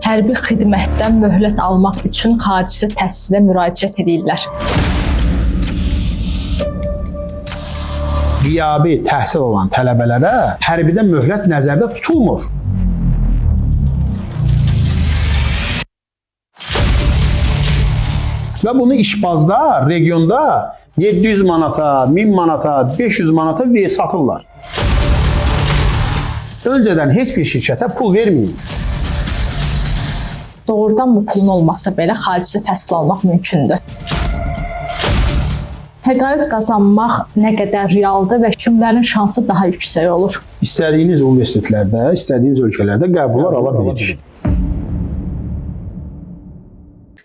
hərbi xidmətdən möhlət almaq üçün xarici təhsilə müraciət edirlər. Qiyabi təhsil olan tələbələrə hərbidən möhlət nəzərdə tutulmur. Və bunu işbazda, regionda 700 manata, 1000 manata, 500 manata satırlar. Öncədən heç bir şirkətə pul verməyin. Doğrudan bu pulun olmasa belə xarici təhsil almaq mümkündür. Təqaüd qazanmaq nə qədər realdır və kimlərin şansı daha yüksək olur? İstədiyiniz universitetlərdə, istədiyiniz ölkələrdə qəbullar ala bilirik.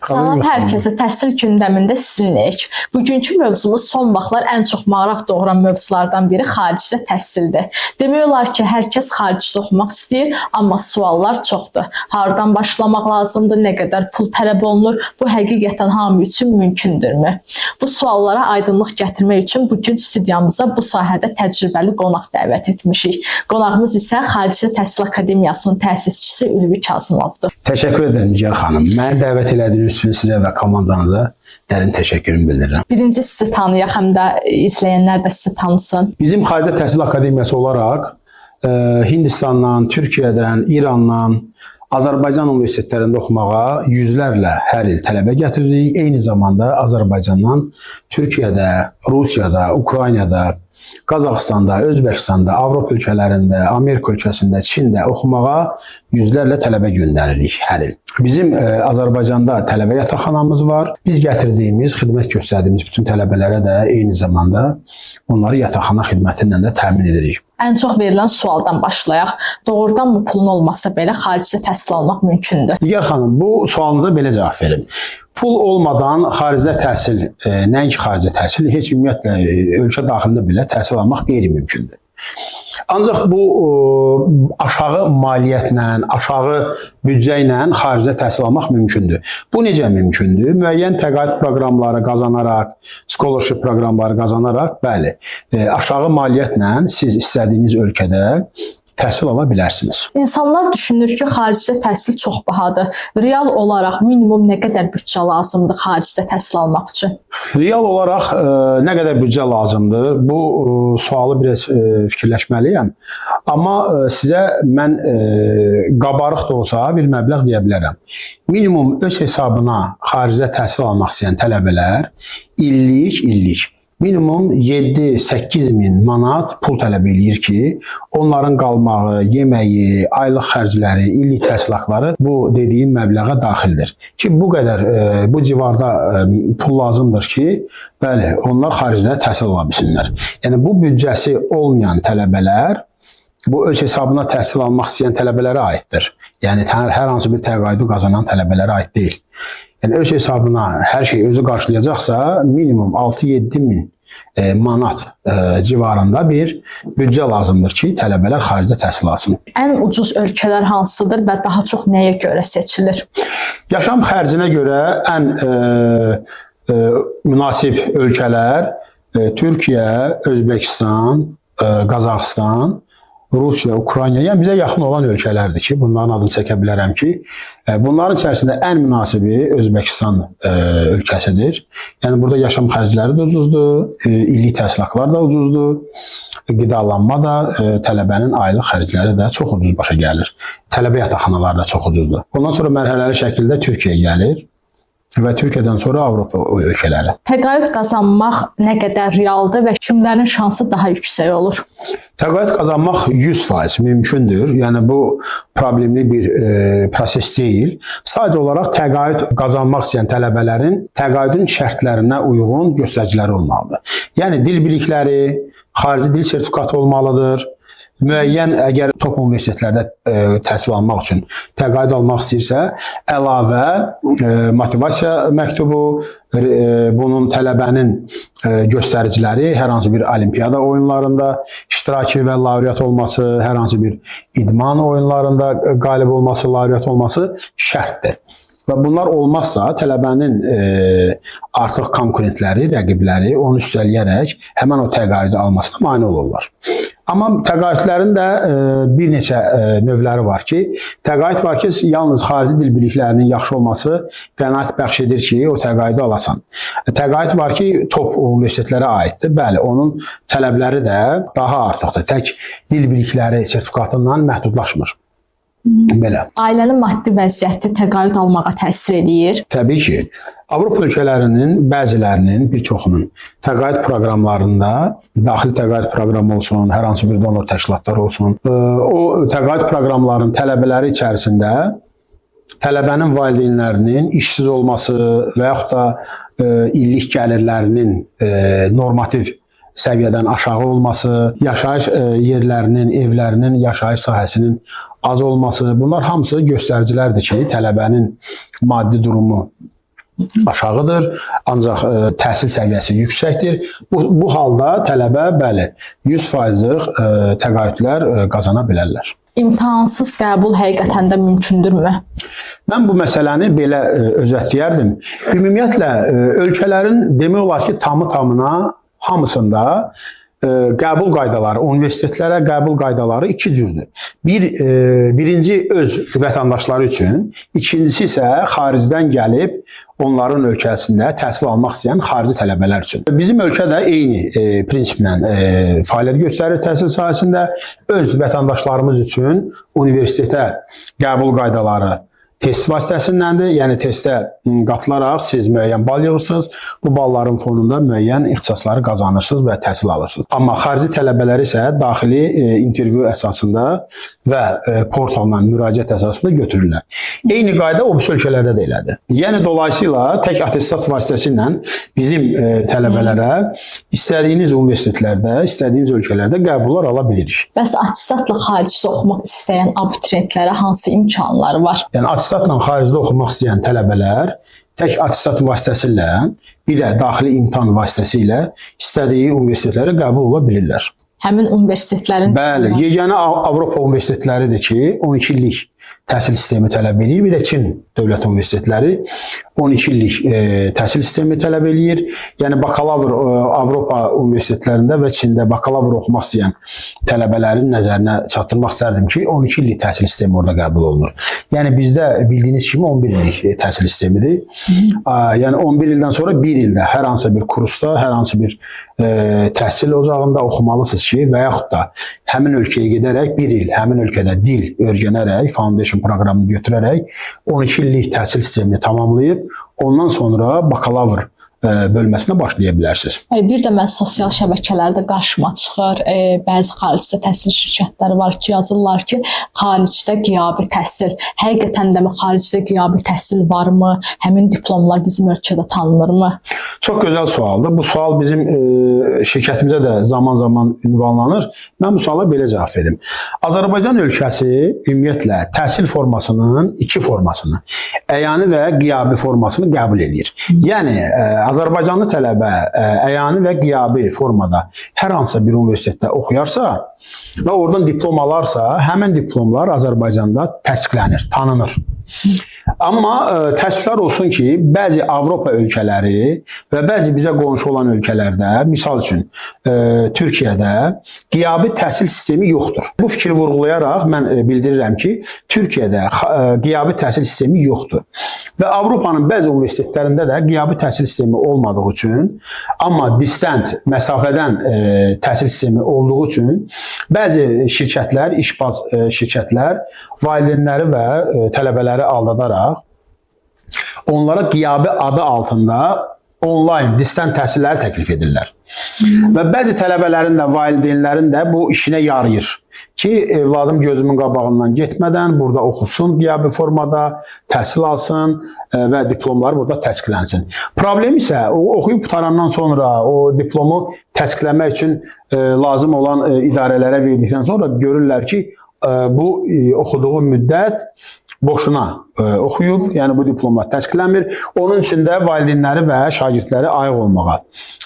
Salam hər kəsə, təhsil gündəmində sizinləyik. Bugünkü mövzumuz son vaxtlar ən çox maraq doğuran mövzulardan biri xaricdə təhsildir. Demək olar ki, hər kəs xaricdə oxumaq istəyir, amma suallar çoxdur. Hardan başlamaq lazımdır, nə qədər pul tələb olunur, bu həqiqətən hamı üçün mümkündürmü? Bu suallara aydınlıq gətirmək üçün bugün studiyamıza bu sahədə təcrübəli qonaq dəvət etmişik. Qonağımız isə Xaricdə Təhsil Akademiyasının təsisçisi Ülvi Kazımovdur. Təşəkkür edirəm Nigar xanım. Məni dəvət elədiyiniz üçün sizə və komandanıza dərin təşəkkürümü bildirirəm. Birinci sizi tanıyaq, həm də izləyənlər də sizi tanısın. Bizim Xaricdə Təhsil Akademiyası olaraq Hindistandan, Türkiyədən, İrandan, Azərbaycan universitetlərində oxumağa yüzlərlə hər il tələbə gətiririk. Eyni zamanda Azərbaycandan Türkiyədə, Rusiyada, Ukraynada, Qazaxıstanda, Özbəkistanda, Avropa ölkələrində, Amerika ölkəsində, Çində oxumağa yüzlərlə tələbə göndəririk hər il. Bizim Azərbaycanda tələbə yataqxanamız var. Biz gətirdiyimiz, xidmət göstərdiyimiz bütün tələbələrə də eyni zamanda onları yataqxana xidmətindən də təmin edirik. Ən çox verilən sualdan başlayaq. Doğrudan bu pulun olmasa belə xaricdə təhsil almaq mümkündür? Nigar xanım, bu sualınıza belə cavab verim. Pul olmadan xaricdə təhsil, nəinki xaricdə təhsil, heç ümumiyyətlə ölkə daxilində belə təhsil almaq qeyri-mümkündür. Ancaq bu aşağı maliyyətlə, aşağı büdcə ilə xaricdə təhsil almaq mümkündür. Bu necə mümkündür? Müəyyən təqaüd proqramları qazanaraq, scholarship proqramları qazanaraq, bəli, aşağı maliyyətlə siz istədiyiniz ölkədə təhsil ala bilərsiniz. İnsanlar düşünür ki, xaricdə təhsil çox bahadır. Real olaraq minimum nə qədər büdcə lazımdır xaricdə təhsil almaq üçün? Real olaraq nə qədər büdcə lazımdır? Bu sualı biraz fikirləşməliyəm. Amma sizə mən qabarıq da olsa bir məbləğ deyə bilərəm. Minimum öz hesabına xaricdə təhsil almaq istəyən tələbələr illik minimum 7-8 min manat pul tələb eləyir ki, onların qalmağı, yeməyi, aylıq xərcləri, illik təhsilatları bu dediyim məbləğə daxildir. Ki, bu qədər, bu civarda pul lazımdır ki, bəli, onlar xaricdə təhsil ala bilsinlər. Yəni, bu büdcəsi olmayan tələbələr, bu öz hesabına təhsil almaq istəyən tələbələrə aiddir. Yəni, hər hansı bir təqaüdü qazanan tələbələrə aid deyil. Yəni, öz hesabına hər şey özü qarşılayacaqsa, minimum 6-7 min manat civarında bir büdcə lazımdır ki, tələbələr xaricdə təhsil alsın. Ən ucuz ölkələr hansıdır və daha çox nəyə görə seçilir? Yaşam xərcinə görə ən münasib ölkələr Türkiyə, Özbəkistan, Qazaxıstan, Rusiya, Ukrayna, yəni bizə yaxın olan ölkələrdir ki, bunların adını çəkə bilərəm ki, bunların içərisində ən münasibi Özbəkistan ölkəsidir. Yəni burada yaşam xərcləri də ucuzdur, illik təhsilatlar da ucuzdur, qidalanma da, tələbənin aylıq xərcləri də çox ucuz başa gəlir. Tələbə yataqxanaları da çox ucuzdur. Ondan sonra mərhələli şəkildə Türkiyəyə gəlir və Türkiyədən sonra Avropa ölkələri. Təqaüd qazanmaq nə qədər realdır və kimlərin şansı daha yüksək olur? Təqaüd qazanmaq 100% mümkündür. Yəni bu problemli bir proses deyil. Sadəcə olaraq təqaüd qazanmaq istəyən tələbələrin təqaüdün şərtlərinə uyğun göstəriciləri olmalıdır. Yəni dil bilikləri, xarici dil sertifikatı olmalıdır. Müəyyən, əgər top universitetlərdə təhsil almaq üçün təqaüd almaq istəyirsə, əlavə motivasiya məktubu, bunun tələbənin göstəriciləri, hər hansı bir olimpiada oyunlarında iştiraki və laureat olması, hər hansı bir idman oyunlarında qalib olması, laureat olması şərtdir. Və bunlar olmazsa, tələbənin artıq konkurentləri, rəqibləri onu üstələyərək həmən o təqaüdü almasına mane olurlar. Amma təqaüdlərin də bir neçə növləri var ki, təqaüd var ki, yalnız xarici dil biliklərinin yaxşı olması qənaət bəxş edir ki, o təqaüdü alasan. Təqaüd var ki, top universitetlərə aiddir. Bəli, onun tələbləri də daha artıqdır. Tək dil bilikləri sertifikatından məhdudlaşmır. Belə. Ailənin maddi vəziyyəti təqaüd almağa təsir edir. Təbii ki, Avropa ölkələrinin bəzilərinin, bir çoxunun təqaüd proqramlarında, daxili təqaüd proqramı olsun, hər hansı bir donor təşkilatları olsun, o təqaüd proqramlarının tələbələri içərisində tələbənin valideynlərinin işsiz olması və yaxud da illik gəlirlərinin normativ səviyyədən aşağı olması, yaşayış yerlərinin, evlərinin, yaşayış sahəsinin az olması, bunlar hamısı göstəricilərdir ki, tələbənin maddi durumu aşağıdır, ancaq təhsil səviyyəsi yüksəkdir. Bu halda tələbə, bəli, 100%-lıq təqaüdlər qazana bilərlər. İmtahansız qəbul həqiqətən də mümkündürmü? Mən bu məsələni belə özətləyərdim. Ümumiyyətlə, ölkələrin demək olar ki, tamı-tamına hamısında qəbul qaydaları, universitetlərə qəbul qaydaları iki cürdür. Birinci öz vətəndaşları üçün, ikincisi isə xaricdən gəlib onların ölkəsində təhsil almaq istəyən xarici tələbələr üçün. Bizim ölkə də eyni prinsiplə fəaliyyət göstərir təhsil sahəsində. Öz vətəndaşlarımız üçün universitetə qəbul qaydaları test vasitəsindəndir. Yəni testə qatılaraq siz müəyyən bal yığırsınız. Bu balların fonunda müəyyən ixtisasları qazanırsınız və təhsil alırsınız. Amma xarici tələbələr isə daxili intervyu əsasında və portalla müraciət əsasında götürürlər. Eyni qayda o ölkələrdə də elədir. Yəni dolayısıyla tək attestat vasitəsilə bizim tələbələrə istədiyiniz universitetlərdə, istədiyiniz ölkələrdə qəbullar ala bilirik. Bəs attestatla xaricdə oxumaq istəyən abituriyentlərə hansı imkanları var? Yəni attestatla xaricdə oxumaq istəyən tələbələr tək attestat vasitəsilə, bir də daxili imtahan vasitəsilə istədiyi universitetlərə qəbul ola bilirlər. Həmin universitetlərin... Bəli, yeganə Avropa universitetləridir ki, 12 illik təhsil sistemi tələb edir. Bir də Çin dövlət universitetləri 12 illik təhsil sistemi tələb edir. Yəni bakalavr Avropa universitetlərində və Çində bakalavr oxumaq istəyən tələbələrin nəzərinə çatdırmaq istərdim ki, 12 illik təhsil sistemi orada qəbul olunur. Yəni bizdə bildiyiniz kimi 11 illik təhsil sistemidir. Yəni 11 ildən sonra 1 ildə hər hansı bir kursda, hər hansı bir təhsil ocağında oxumalısınız ki, və yaxud da həmin ölkəyə gedərək 1 il həmin ölkədə dil öyrənərək, foundation proqramını götürərək 12 illik təhsil sistemini tamamlayıb, ondan sonra bakalavr bölməsinə başlaya bilərsiniz. Bir də mən sosial şəbəkələrdə qarşıma çıxır, bəzi xaricdə təhsil şirkətləri var ki, yazırlar ki, xaricdə qiyabi təhsil. Həqiqətən də xaricdə qiyabi təhsil varmı? Həmin diplomlar bizim ölkədə tanınırmı? Çox gözəl sualdır. Bu sual bizim şirkətimizə də zaman-zaman ünvanlanır. Mən bu suala belə cavab verim. Azərbaycan ölkəsi ümumiyyətlə təhsil formasının iki formasını, əyani və qiyabi formasını qəbul edir. Yəni Azərbaycanlı tələbə əyani və qiyabi formada hər hansı bir universitetdə oxuyarsa və oradan diplom alarsa, həmin diplomlar Azərbaycanda təsdiqlənir, tanınır. Amma təəssüflər olsun ki, bəzi Avropa ölkələri və bəzi bizə qonşu olan ölkələrdə, misal üçün Türkiyədə qiyabi təhsil sistemi yoxdur. Bu fikri vurğulayaraq mən bildirirəm ki, Türkiyədə qiyabi təhsil sistemi yoxdur. Və Avropanın bəzi universitetlərində də qiyabi təhsil sistemi olmadığı üçün, amma distant, məsafədən təhsil sistemi olduğu üçün bəzi şirkətlər, işbaz şirkətlər valideynləri və tələbələri aldadaraq onlara qiyabi adı altında onlayn, distant təhsilləri təklif edirlər. Və bəzi tələbələrin də, valideynlərin də bu işinə yarayır ki, evladım gözümün qabağından getmədən burada oxusun qiyabi formada, təhsil alsın və diplomları burada təsdiqlənsin. Problem isə oxuyub qutarandan sonra o diplomu təsdiqləmək üçün lazım olan idarələrə verdikdən sonra görürlər ki, bu oxuduğu müddət boşuna oxuyub, yəni bu diplomlar təsdiqlənmir. Onun üçün də valideynləri və şagirdləri ayıq olmağa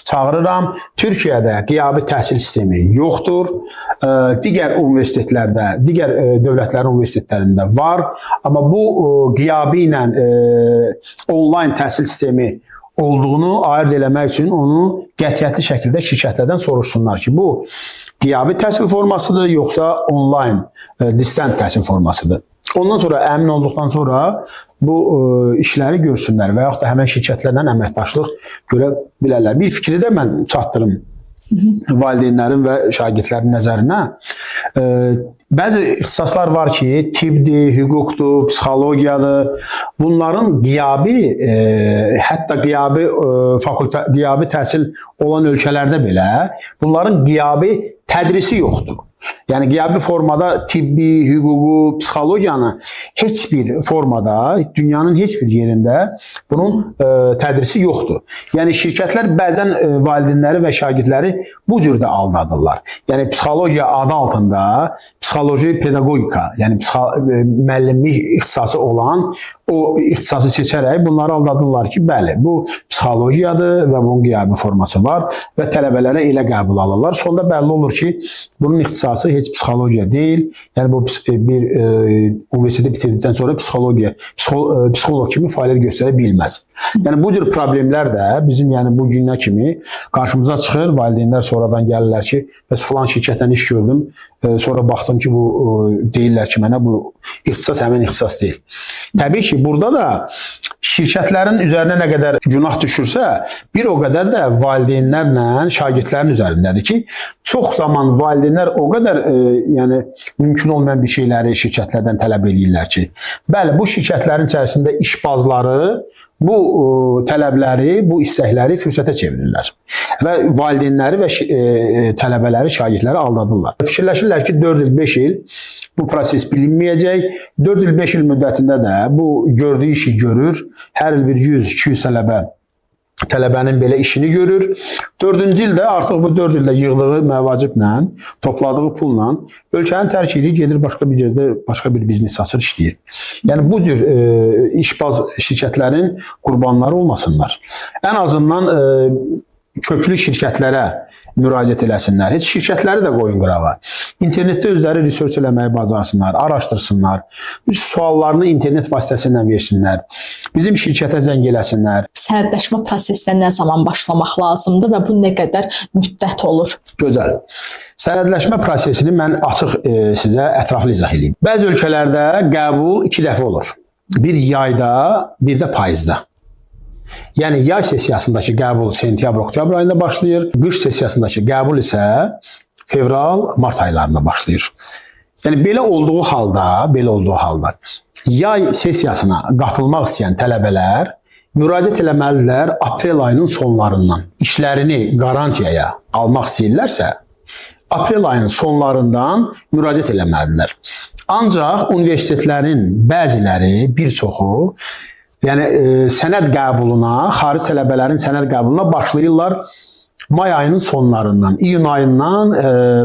çağırıram. Türkiyədə qiyabi təhsil sistemi yoxdur. Digər universitetlərdə, digər dövlətlərin universitetlərində var. Amma bu qiyabi ilə onlayn təhsil sistemi olduğunu ayırd eləmək üçün onu qətiyyətli şəkildə şirkətlərdən soruşsunlar ki, bu qiyabi təhsil formasıdır, yoxsa onlayn, distant təhsil formasıdır. Ondan sonra əmin olduqdan sonra bu işləri görsünlər və yaxud da həmən şirkətlərlə əməkdaşlıq görə bilərlər. Bir fikri də mən çatdırım valideynlərin və şagirdlərin nəzərinə. Bəzi ixtisaslar var ki, tibbdir, hüquqdur, psixologiyadır. Bunların qiyabi, hətta qiyabi təhsil olan ölkələrdə belə bunların qiyabi tədrisi yoxdur. Yəni qiyabi formada tibbi, hüququ, psixologiyanı heç bir formada, dünyanın heç bir yerində bunun tədrisi yoxdur. Yəni şirkətlər bəzən valideynləri və şagirdləri bu cür də aldadırlar. Yəni psixologiya adı altında psixoloji pedaqogika, yəni müəllimlik ixtisası olan o ixtisası seçərək bunları aldadırlar ki, bəli, bu psixologiyadır və bunun qiyabi forması var və tələbələrə elə qəbul alırlar. Sonda bəlli olur ki, bunun ixtisası heç psixologiya deyil. Yəni bu bir universiteti bitirdikdən sonra psixoloq kimi fəaliyyət göstərə bilməz. Yəni bu cür problemlər də bizim bu günə kimi qarşımıza çıxır. Valideynlər sonradan gəlirlər ki, bəs filan şirkətdən iş gördüm. Sonra baxdım ki, bu deyirlər ki, mənə bu ixtisas həmin ixtisas deyil. Təbii ki, burada da şirkətlərin üzərinə nə qədər günah düşürsə, bir o qədər də valideynlərlə şagirdlərin üzərindədir ki, çox zaman valideynlər o qədər mümkün olmayan bir şeyləri şirkətlərdən tələb edirlər ki, bəli, bu şirkətlərin içərisində işbazları bu tələbləri, bu istəkləri fürsətə çevirirlər və valideynləri və tələbələri, şagirdləri aldadırlar. Fikirləşirlər ki, 4 il, 5 il bu proses bilinməyəcək. 4 il, 5 il müddətində də bu gördüyü işi görür. Hər il bir 100-200 tələbənin belə işini görür. 4-cü ildə artıq bu 4 ildə yığdığı məvaciblə, topladığı pulla ölkəni tərk edir, gedir başqa bir yerdə başqa bir biznes açır, işləyir. Yəni bu cür işbaz şirkətlərin qurbanları olmasınlar. Ən azından köklü şirkətlərə müraciət eləsinlər. Heç şirkətləri də qoyun qırağa. İnternetdə özləri research eləməyi bacarsınlar, araşdırsınlar. Suallarını internet vasitəsilə versinlər. Bizim şirkətə zəng eləsinlər. Sənədləşmə prosesinə nə zaman başlamaq lazımdır və bu nə qədər müddət olur? Gözəl. Sənədləşmə prosesini mən açıq sizə ətraflı izah edeyim. Bəzi ölkələrdə qəbul 2 dəfə olur. Bir yayda, bir də payızda. Yəni yay sessiyasındakı qəbul sentyabr-oktyabr ayında başlayır. Qış sessiyasındakı qəbul isə fevral-mart aylarında başlayır. Yəni belə olduğu halda yay sessiyasına qatılmaq istəyən tələbələr müraciət eləməlidirlər aprel ayının sonlarından. İşlərini qarantiyaya almaq istəyirlərsə, aprel ayının sonlarından müraciət eləməlidirlər. Ancaq universitetlərin bəziləri, bir çoxu sənəd qəbuluna, xarici tələbələrin sənəd qəbuluna başlayırlar may ayının sonlarından, iyun ayından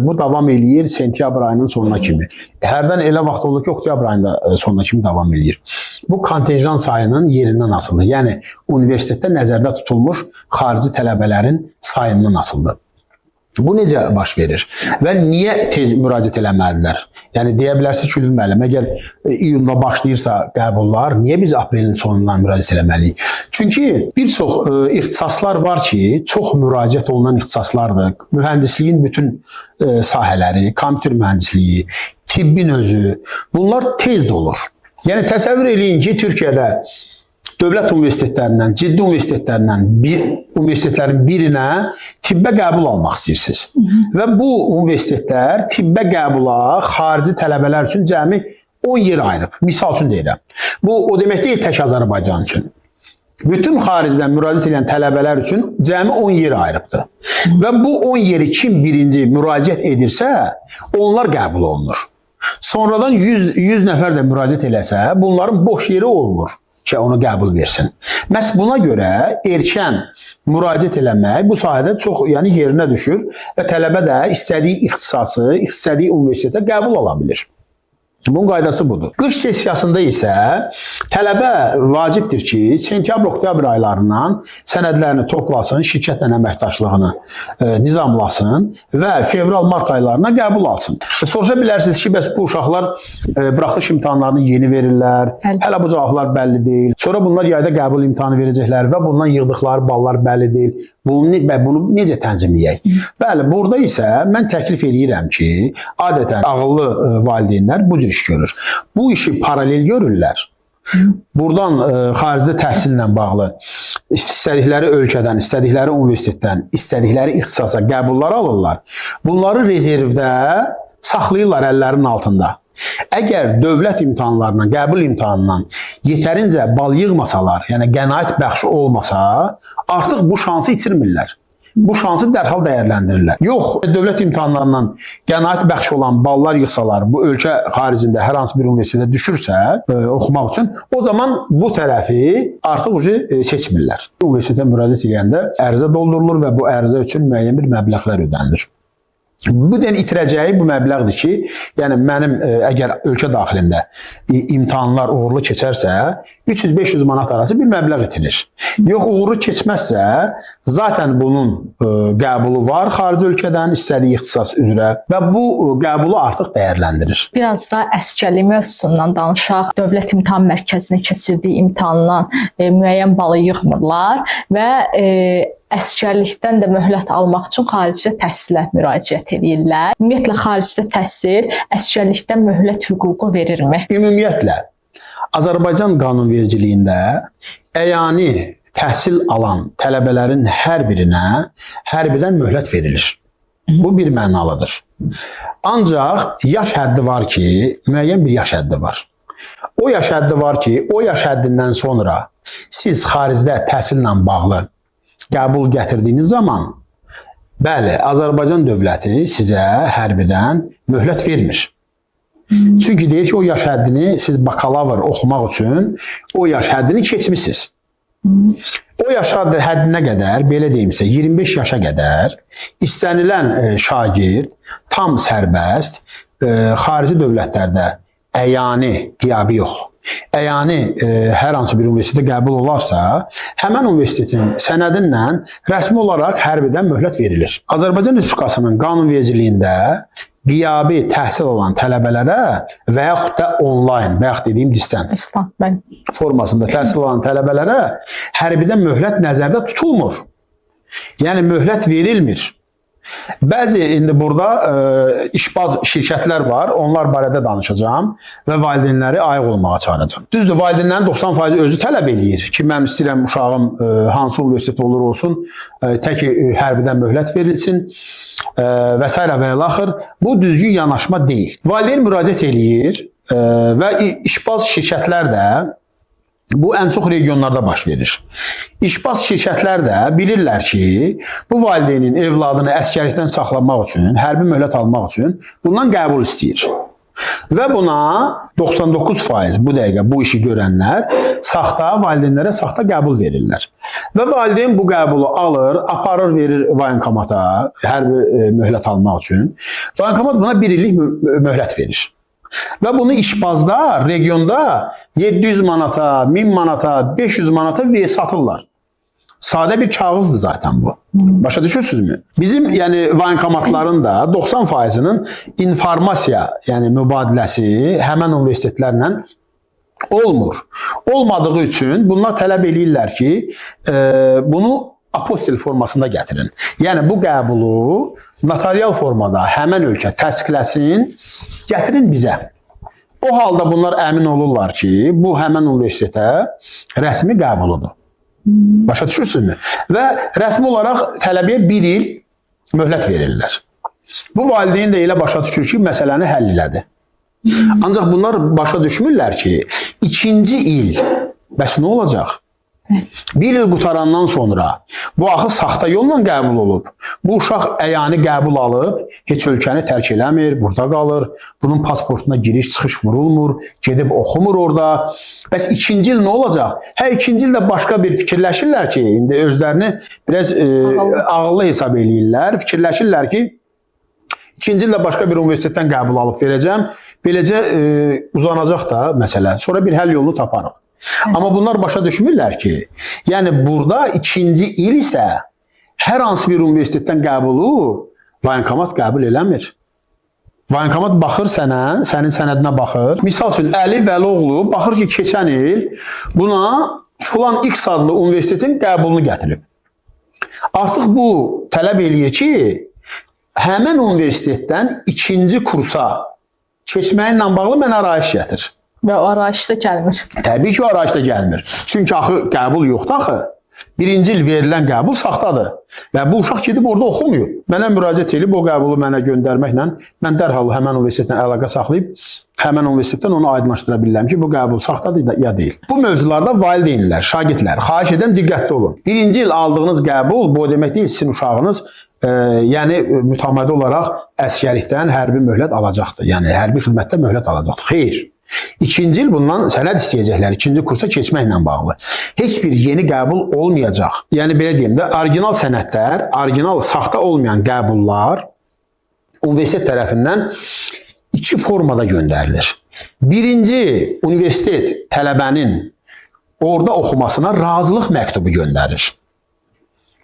bu davam eləyir sentyabr ayının sonuna kimi. Hərdən elə vaxt olur ki, oktyabr ayında sonuna kimi davam eləyir. Bu kontenjan sayının yerindən asılıdır. Yəni universitetdə nəzərdə tutulmuş xarici tələbələrin sayından asılıdır. Bu necə baş verir və niyə tez müraciət eləməlidirlər? Yəni deyə bilərsiniz ki, müəllim, əgər iyunda başlayırsa qəbullar, niyə biz aprelin sonundan müraciət eləməliyik? Çünki bir çox ixtisaslar var ki, çox müraciət olunan ixtisaslardır. Mühəndisliyin bütün sahələri, kompüter mühəndisliyi, tibbin özü, bunlar tez də olur. Yəni təsəvvür eləyin ki, Türkiyədə dövlət universitetlərindən, ciddi universitetlərin birinə tibbə qəbul almaq istəyirsiniz. Və bu universitetlər tibbə qəbula xarici tələbələr üçün cəmi 10 yer ayırıb. Misal üçün deyirəm. Bu o demək deyil tək Azərbaycan üçün. Bütün xaricdən müraciət edən tələbələr üçün cəmi 10 yer ayırıbdır. Və bu 10 yeri kim birinci müraciət edirsə, onlar qəbul olunur. Sonradan 100 nəfər də müraciət eləsə, bunların boş yeri olmur ki, onu qəbul versin. Məhz buna görə erkən müraciət eləmək bu sahədə çox yerinə düşür və tələbə də istədiyi ixtisası, istədiyi universitetə qəbul ala bilir. Bunun qaydası budur. Qış sessiyasında isə tələbə vacibdir ki, sentyabr-oktyabr aylarından sənədlərini toplasın, şirkətlə əməkdaşlığını nizamlasın və fevral-mart aylarına qəbul alsın. Soruşa bilərsiniz ki, bəs bu uşaqlar buraxılış imtahanlarını yeni verirlər, hələ bu cavablar bəlli deyil. Sonra bunlar yayda qəbul imtahanı verəcəklər və bundan yığdıqları ballar bəlli deyil. Bunu necə tənzimləyək? Bəli, burada isə mən təklif edirəm ki, adətən ağıllı valideynlər bu cür iş görür. Bu işi paralel görürlər. Buradan xaricdə təhsillə bağlı istədikləri ölkədən, istədikləri universitetdən, istədikləri ixtisasa qəbullar alırlar. Bunları rezervdə saxlayırlar əllərinin altında. Əgər dövlət imtahanlarından, qəbul imtahanından yetərincə bal yığmasalar, yəni qənaət bəxşi olmasa, artıq bu şansı itirmirlər. Bu şansı dərhal dəyərləndirirlər. Yox, dövlət imtahanlarından qənaət bəxş olan ballar yığsalar, bu ölkə xaricində hər hansı bir universitetə düşürsə oxumaq üçün, o zaman bu tərəfi artıq seçmirlər. Universitetə müraciət edəndə ərizə doldurulur və bu ərizə üçün müəyyən bir məbləğlər ödənilir. Bu den itirəcəyi bu məbləğdir ki, yəni mənim əgər ölkə daxilində imtahanlar uğurlu keçərsə, 300-500 manat arası bir məbləğ itirir. Yox, uğurlu keçməzsə, zaten bunun qəbulu var xarici ölkədən, istədiyi ixtisas üzrə və bu qəbulu artıq dəyərləndirir. Biraz da əsgərlik mövzusundan danışaq. Dövlət İmtahan Mərkəzinin keçirdiyi imtahandan müəyyən balı yığmırlar və əsgərlikdən də möhlət almaq üçün xaricdə təhsilə müraciət edirlər. Ümumiyyətlə xaricdə təhsil əsgərlikdən möhlət hüququ verirmi? Ümumiyyətlə Azərbaycan qanunvericiliyində əyani təhsil alan tələbələrin hər birinə hərbidən möhlət verilir. Bu bir mənalıdır. Ancaq yaş həddi var ki, müəyyən bir yaş həddi var. O yaş həddi var ki, o yaş həddindən sonra siz xaricdə təhsillə bağlı qəbul gətirdiyiniz zaman, bəli, Azərbaycan dövləti sizə hərbidən möhlət vermir. Çünki deyir ki, o yaş həddini siz bakalavr oxumaq üçün o yaş həddini keçmişsiniz. O yaş həddinə qədər, belə deyimsə, 25 yaşa qədər istənilən şagird tam sərbəst xarici dövlətlərdə əyani qiyabi yox. Əyani hər hansı bir universitetə qəbul olarsa, həmən universitetin sənədinlə rəsmi olaraq hərbidən möhlət verilir. Azərbaycan Respublikasının qanunvericiliyində qiyabi təhsil alan tələbələrə və yaxud da onlayn, və yaxud dediyim distant formasında təhsil alan tələbələrə hərbidən möhlət nəzərdə tutulmur. Yəni möhlət verilmir. Bəzi indi burada işbaz şirkətlər var, onlar barədə danışacağım və valideynləri ayıq olmağa çağıracağım. Düzdür, valideynlərin 90% özü tələb eləyir ki, mən istəyirəm uşağım hansı universitet olur olsun, tək hərbidən möhlət verilsin və s. və ilaxır. Bu düzgün yanaşma deyil. Valideyn müraciət eləyir və işbaz şirkətlər də bu ən çox regionlarda baş verir. İşbaz şirkətlər də bilirlər ki, bu valideynin evladını əsgərlikdən saxlamaq üçün, hərbi möhlət almaq üçün bundan qəbul istəyir. Və buna 99% bu dəqiqə bu işi görənlər saxta, valideynlərə saxta qəbul verirlər. Və valideyn bu qəbulu alır, aparır, verir voyenkomata, hərbi möhlət almaq üçün. Voyenkomat buna 1 illik möhlət verir. Və bunu işbazda, regionda 700 manata, 1000 manata, 500 manata satırlar. Sadə bir kağızdır zaten bu. Başa düşürsünüzmü? Bizim yəni voyenkomatların da 90%'nin informasiya, yəni mübadiləsi həmən universitetlərlə olmur. Olmadığı üçün bunlar tələb eləyirlər ki, bunu apostil formasında gətirin. Yəni bu qəbulu notarial formada həmən ölkə təsdiqləsin, gətirin bizə. O halda bunlar əmin olurlar ki, bu həmən universitetə rəsmi qəbuludur. Başa düşürsünüzmü? Və rəsmi olaraq tələbəyə 1 il möhlət verirlər. Bu valideyn də elə başa düşür ki, məsələni həll elədi. Ancaq bunlar başa düşmürlər ki, 2-ci il bəs nə olacaq? 1 il qutarandan sonra bu axı saxta yolla qəbul olub. Bu uşaq əyani qəbul alıb, heç ölkəni tərk eləmir, burada qalır. Bunun pasportuna giriş-çıxış vurulmur, gedib oxumur orada. Bəs 2-ci il nə olacaq? 2-ci ildə başqa bir fikirləşirlər ki, indi özlərini biraz ağıllı hesab eləyirlər. Fikirləşirlər ki, İkinci ildə başqa bir universitetdən qəbul alıb verəcəm. Beləcə uzanacaq da məsələ. Sonra bir həll yolunu taparıq. Amma bunlar başa düşmürlər ki, yəni burada ikinci il isə hər hansı bir universitetdən qəbulu voyenkomat qəbul eləmir. Voyenkomat baxır sənə, sənin sənədinə baxır. Misal üçün, Əli Vəloğlu baxır ki, keçən il buna filan X adlı universitetin qəbulunu gətirib. Artıq bu tələb eləyir ki, həmən universitetdən ikinci kursa keçməyinlə bağlı mənə arayış gətir. Və o arayışda gəlmir. Təbii ki, o arayışda gəlmir. Çünki axı qəbul yoxdur axı. Birinci il verilən qəbul saxtadır. Və bu uşaq gedib orada oxumuyor. Mənə müraciət edib o qəbulu mənə göndərməklə mən dərhal həmən universitetlə əlaqə saxlayıb həmən universitetdən onu aydınlaşdıra bilərəm ki, bu qəbul saxtadır ya deyil. Bu mövzularda valideynlər, şagirdlər, xahiş edən diqqətli olun. Birinci il aldığınız qəbul bu demək deyil, sizin uşağınız yəni mütəmadi olaraq əsgərlikdən hərbi möhlət alacaqdır. Yəni hərbi xidmətdə möhlət alacaqdır. Xeyr. İkinci il bundan sənəd istəyəcəklər, ikinci kursa keçməklə bağlı. Heç bir yeni qəbul olmayacaq. Yəni belə deyim də, orijinal sənədlər, orijinal saxta olmayan qəbullar universitet tərəfindən iki formada göndərilir. Birinci, universitet tələbənin orada oxumasına razılıq məktubu göndərir.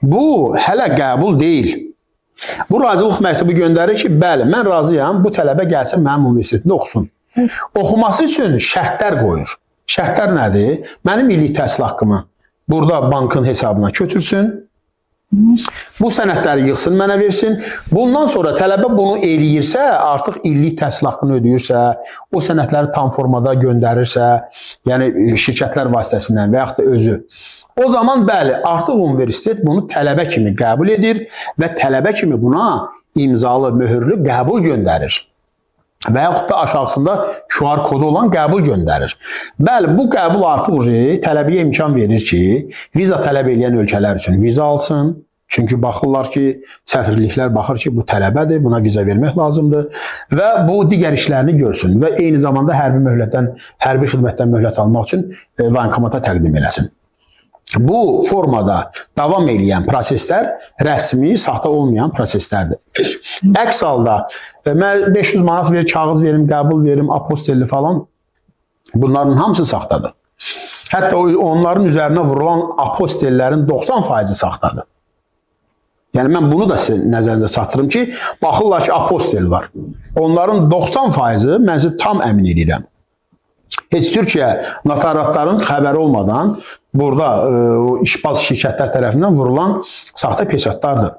Bu hələ qəbul deyil. Bu razılıq məktubu göndərir ki, bəli, mən razıyam, bu tələbə gəlsin mənim universitetində oxusun. Oxuması üçün şərtlər qoyur. Şərtlər nədir? Mənim illik təhsil haqqımı burada bankın hesabına köçürsün. Bu sənədləri yığsın, mənə versin. Bundan sonra tələbə bunu eləyirsə, artıq illik təhsil haqqını ödəyirsə, o sənədləri tam formada göndərirsə, yəni şirkətlər vasitəsindən və yaxud da özü. O zaman bəli, artıq universitet bunu tələbə kimi qəbul edir və tələbə kimi buna imzalı, möhürlü qəbul göndərir. Və yaxud da aşağısında QR kodu olan qəbul göndərir. Bəli, bu qəbul artıq tələbəyə imkan verir ki, viza tələb edən ölkələr üçün viza alsın. Çünki baxırlar ki, səfirliklər baxır ki, bu tələbədir, buna viza vermək lazımdır və bu digər işlərini görsün və eyni zamanda hərbi xidmətdən möhlət almaq üçün voyenkomata təqdim eləsin. Bu formada davam edən proseslər rəsmi, saxta olmayan proseslərdir. Əks halda mən 500 manat ver, kağız verim, qəbul verim, apostelli falan, bunların hamısı saxtadır. Hətta onların üzərinə vurulan apostellərin 90% saxtadır. Yəni mən bunu da sizə nəzərinizə çatdırım ki, baxırlar ki, apostel var. Onların 90% mən sizə tam əmin edirəm. Heç Türkiyə notariatların xəbəri olmadan burada işbaz şirkətlər tərəfindən vurulan saxta peçatlardır.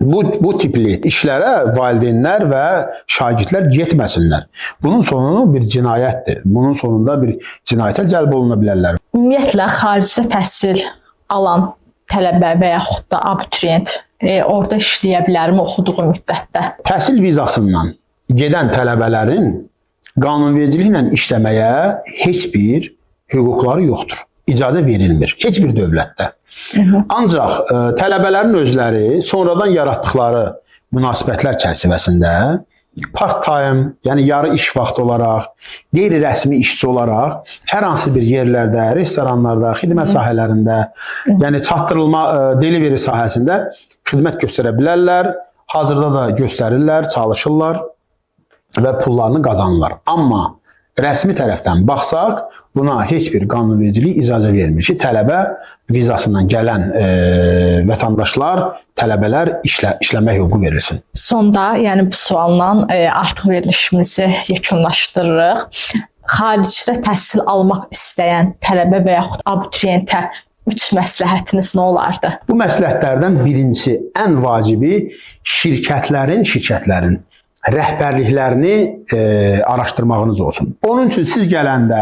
Bu tipli işlərə valideynlər və şagirdlər getməsinlər. Bunun sonu bir cinayətdir. Bunun sonunda bir cinayətə cəlb oluna bilərlər. Ümumiyyətlə, xaricdə təhsil alan tələbə və yaxud da abituriyent orada işləyə bilərmi oxuduğu müddətdə? Təhsil vizasından gedən tələbələrin qanunvericiliklə işləməyə heç bir hüquqları yoxdur. İcazə verilmir. Heç bir dövlətdə. Ancaq tələbələrin özləri sonradan yaratdıkları münasibətlər çərçivəsində part-time, yəni yarı iş vaxtı olaraq, qeyri-rəsmi işçi olaraq hər hansı bir yerlərdə, restoranlarda, xidmət sahələrində, yəni çatdırılma, delivery sahəsində xidmət göstərə bilərlər. Hazırda da göstərirlər, çalışırlar və pullarını qazanırlar. Amma rəsmi tərəfdən baxsaq, buna heç bir qanunvericilik icazə vermir ki, tələbə vizasından gələn vətəndaşlar, tələbələr işləmək hüququ verilsin. Sonda, yəni bu sualla artıq verilişimizi yekunlaşdırırıq. Xaricdə təhsil almaq istəyən tələbə və yaxud abituriyentə 3 məsləhətiniz nə olardı? Bu məsləhətlərdən birincisi, ən vacibi şirkətlərin rəhbərliklərini araşdırmağınız olsun. Onun üçün siz gələndə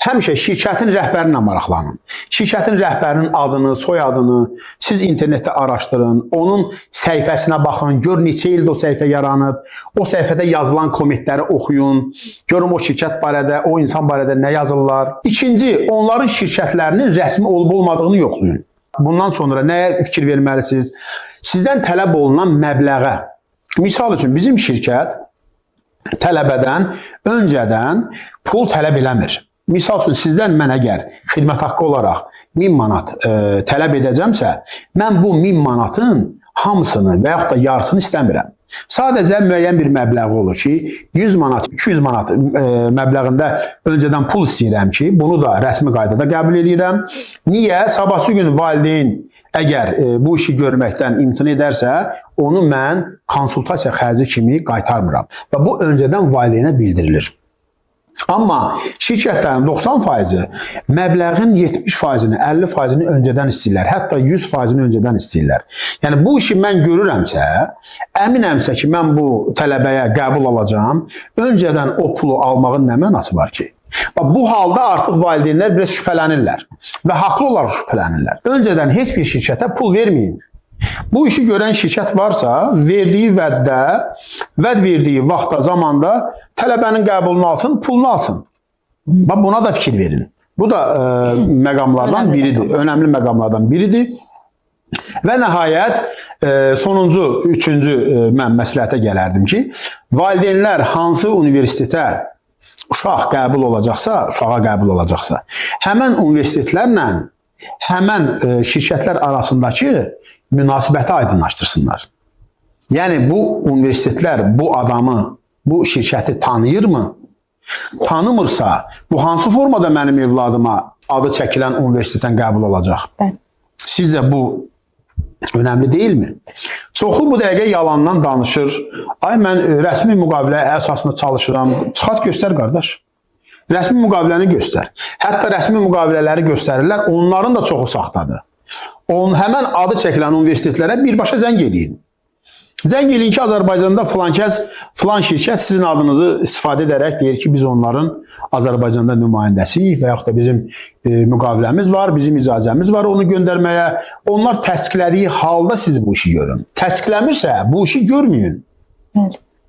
həmişə şirkətin rəhbərinə maraqlanın. Şirkətin rəhbərinin adını, soyadını siz internetdə araşdırın. Onun səhifəsinə baxın, gör neçə ildə o səhifə yaranıb, o səhifədə yazılan kommentləri oxuyun, görün o şirkət barədə, o insan barədə nə yazırlar. İkinci, onların şirkətlərinin rəsmi olub-olmadığını yoxlayın. Bundan sonra nəyə fikir verməlisiniz? Sizdən tələb olunan məbləğə. Misal üçün, bizim şirkət tələbədən öncədən pul tələb eləmir. Misal üçün, sizdən mən əgər xidmət haqqı olaraq 1000 manat tələb edəcəmsə, mən bu 1000 manatın hamısını və yaxud da yarısını istəmirəm. Sadəcə müəyyən bir məbləği olur ki, 100 manat, 200 manat məbləğində öncədən pul istəyirəm ki, bunu da rəsmi qaydada qəbul edirəm. Niyə? Sabahsı gün valideyn əgər bu işi görməkdən imtina edərsə, onu mən konsultasiya xərci kimi qaytarmıram və bu öncədən valideynə bildirilir. Amma şirkətlərin 90% məbləğin 70%-ni, 50%-ni öncədən istəyirlər. Hətta 100%-ni öncədən istəyirlər. Yəni bu işi mən görürəmsə, əminəmsə ki, mən bu tələbəyə qəbul alacağam, öncədən o pulu almağın nə mənası var ki? Bu halda artıq valideynlər biraz şübhələnirlər və haqlı olaraq şübhələnirlər. Öncədən heç bir şirkətə pul verməyin. Bu işi görən şirkət varsa, verdiyi vəddə, vəd verdiyi vaxtda, zamanda tələbənin qəbulunu alsın, pulunu alsın. Buna da fikir verin. Bu da məqamlardan biridir, önəmli məqamlardan biridir. Və nəhayət, sonuncu, üçüncü mən məsləhətə gələrdim ki, valideynlər hansı universitetə uşağa qəbul olacaqsa, həmən universitetlərlə həmən şirkətlər arasındakı münasibəti aydınlaşdırsınlar. Yəni bu universitetlər bu adamı, bu şirkəti tanıyırmı? Tanımırsa, bu hansı formada mənim evladıma adı çəkilən universitetdən qəbul olacaq? Sizcə bu önəmli deyilmi? Çoxu bu dəqiqə yalandan danışır. Ay mən rəsmi müqavilə əsasında çalışıram. Çıxart göstər qardaş. Rəsmi müqaviləni göstər. Hətta rəsmi müqavilələri göstərirlər, onların da çoxu saxtadır. Həmən adı çəkilən universitetlərə birbaşa zəng eləyin. Zəng eləyin ki, Azərbaycanda filan şirkət sizin adınızı istifadə edərək deyir ki, biz onların Azərbaycanda nümayəndəsiyik və yaxud da bizim müqaviləmiz var, bizim icazəmiz var onu göndərməyə. Onlar təsdiqlədiyi halda siz bu işi görün. Təsdiqləmirsə, bu işi görməyin.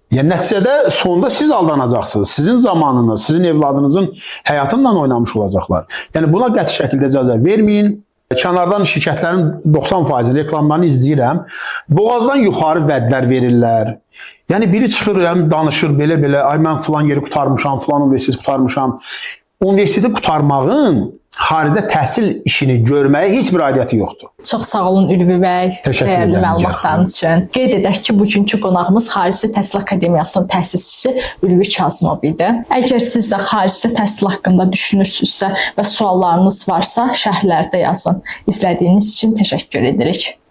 Yəni, nəticədə sonda siz aldanacaqsınız. Sizin zamanınız, sizin evladınızın həyatından oynamış olacaqlar. Yəni, buna qəti şəkildə icazə verməyin. Kənardan şirkətlərin 90% reklamlarını izləyirəm. Boğazdan yuxarı vədlər verirlər. Yəni, biri çıxır, danışır belə-belə, ay mən filan yeri qutarmışam, filan universiteti qutarmışam. Universiteti qutarmağın xaricdə təhsil işini görməyə heç bir aidiyyəti yoxdur. Çox sağ olun Ülvi bəy, dəyərli məlumatlarınız üçün. Qeyd edək ki, bugünkü qonağımız Xarici Təhsil Akademiyasının təsisçisi Ülvi Kazımov idi. Əgər siz də xarici təhsil haqqında düşünürsünüzsə və suallarınız varsa, şərhlərdə yazın. İzlədiyiniz üçün təşəkkür edirik.